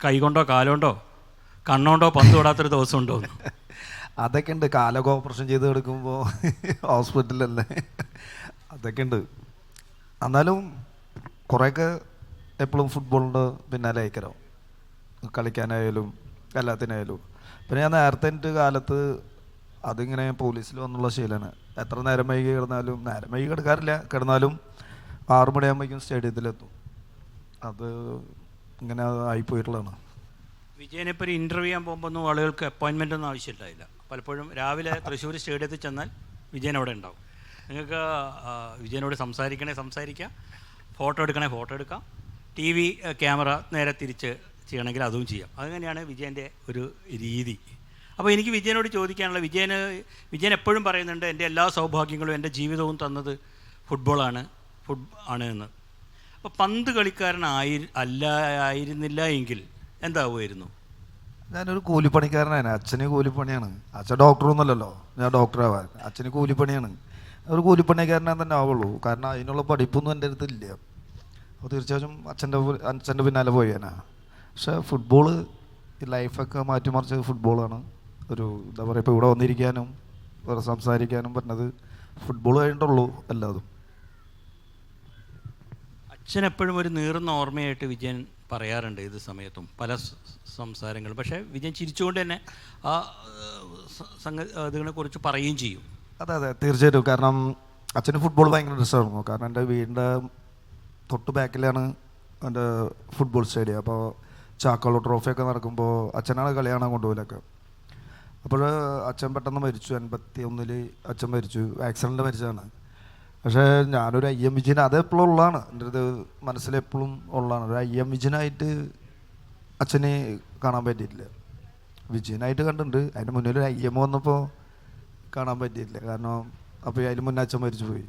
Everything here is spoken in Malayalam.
കൈകൊണ്ടോ കാലുകൊണ്ടോ കണ്ണുകൊണ്ടോ പന്ത് തൊടാത്തൊരു ദിവസം ഉണ്ടോ? അതൊക്കെ ഉണ്ട്. കാലൊക്കെ ഓപ്പറേഷൻ ചെയ്ത് എടുക്കുമ്പോൾ ഹോസ്പിറ്റലല്ലേ, അതൊക്കെ ഉണ്ട്. എന്നാലും കുറേയൊക്കെ എപ്പോഴും ഫുട്ബോളിൻ്റെ പിന്നാലെ അയക്കരോ, കളിക്കാനായാലും എല്ലാത്തിനായാലും. പിന്നെ ഞാൻ നേരത്തെ എൻ്റെ കാലത്ത് അതിങ്ങനെ പോലീസിൽ വന്നുള്ള ശീലമാണ്. എത്ര നേരം വൈകി കിടന്നാലും, നേരം വൈകി കിടക്കാറില്ല, കിടന്നാലും 6 മണിയാകുമ്പോഴേക്കും സ്റ്റേഡിയത്തിലെത്തും. അത് ഇങ്ങനെ ആയിപ്പോയിട്ടുള്ളതാണ്. വിജയനിപ്പോൾ ഒരു ഇൻ്റർവ്യൂ ചെയ്യാൻ പോകുമ്പോൾ ഒന്നും ആളുകൾക്ക് അപ്പോയിൻമെൻ്റ് ഒന്നും ആവശ്യമില്ലായില്ല. പലപ്പോഴും രാവിലെ തൃശ്ശൂർ സ്റ്റേഡിയത്തിൽ ചെന്നാൽ വിജയൻ അവിടെ ഉണ്ടാവും. നിങ്ങൾക്ക് വിജയനോട് സംസാരിക്കാം, ഫോട്ടോ എടുക്കാം, ടി വി ക്യാമറ നേരെ തിരിച്ച് ചെയ്യണമെങ്കിൽ അതും ചെയ്യാം. അങ്ങനെയാണ് വിജയൻ്റെ ഒരു രീതി. അപ്പോൾ എനിക്ക് വിജയനോട് ചോദിക്കാനുള്ള, വിജയൻ എപ്പോഴും പറയുന്നുണ്ട് എൻ്റെ എല്ലാ സൗഭാഗ്യങ്ങളും എൻ്റെ ജീവിതവും തന്നത് ഫുട്ബോളാണ് എന്ന്. അപ്പോൾ പന്ത് കളിക്കാരനായിരുന്നില്ല എങ്കിൽ എന്താവുമായിരുന്നു? ഞാനൊരു കൂലിപ്പണിക്കാരനാണ്. അച്ഛന് കൂലിപ്പണിയാണ്. അച്ഛൻ ഡോക്ടറൊന്നുമല്ലല്ലോ, ഞാൻ ഡോക്ടറാവാൻ. അച്ഛന് കൂലിപ്പണിയാണ്. ഒരു കൂലിപ്പണിക്കാരനാൻ തന്നെ ആവുള്ളൂ. കാരണം അതിനുള്ള പഠിപ്പൊന്നും എൻ്റെ അടുത്തില്ല. അപ്പോൾ തീർച്ചയായും അച്ഛൻ്റെ പിന്നാലെ പോയേനാ. പക്ഷേ ഫുട്ബോള് ലൈഫൊക്കെ മാറ്റിമറിച്ചത് ഫുട്ബോളാണ്. ഒരു എന്താ പറയുക, ഇപ്പോൾ ഇവിടെ വന്നിരിക്കാനും സംസാരിക്കാനും പറഞ്ഞത് ഫുട്ബോൾ കഴിഞ്ഞിട്ടുള്ളൂ എല്ലാതും. അച്ഛൻ എപ്പോഴും ഒരു നീറുന്ന ഓർമ്മയായിട്ട് വിജയൻ പറയാറുണ്ട് ഇത് സമയത്തും പല സംസാരങ്ങൾ. പക്ഷേ വിജയൻ ചിരിച്ചുകൊണ്ട് തന്നെ ആ അതിനെക്കുറിച്ച് പറയുകയും ചെയ്യും. അതെ തീർച്ചയായിട്ടും. കാരണം അച്ഛന് ഫുട്ബോൾ ഭയങ്കര ഇഷ്ടമായിരുന്നു. കാരണം എൻ്റെ വീടിൻ്റെ തൊട്ട് ബാക്കിലാണ് എൻ്റെ ഫുട്ബോൾ സ്റ്റേഡിയം. അപ്പോൾ ചാക്കോള ട്രോഫിയൊക്കെ നടക്കുമ്പോൾ അച്ഛനാണ് കളി കാണാൻ കൊണ്ടുപോകലൊക്കെ. അപ്പോൾ അച്ഛൻ പെട്ടെന്ന് മരിച്ചു. 81 അച്ഛൻ മരിച്ചു. ആക്സിഡൻറ്റ് മരിച്ചതാണ്. പക്ഷേ ഞാനൊരു IM വിജയൻ, അതെപ്പോഴും ഉള്ളതാണ് എൻ്റെ ഇത് മനസ്സിലെപ്പോഴും ഉള്ളതാണ്. ഒരു IM വിജയനായിട്ട് അച്ഛനെ കാണാൻ പറ്റിയിട്ടില്ല. വിജയനായിട്ട് കണ്ടിട്ടുണ്ട്. അതിന് മുന്നിൽ ഒരു IM വന്നപ്പോൾ കാണാൻ പറ്റിയിട്ടില്ല. കാരണം അപ്പോൾ അതിന് മുന്നേ അച്ഛൻ മരിച്ചു പോയി.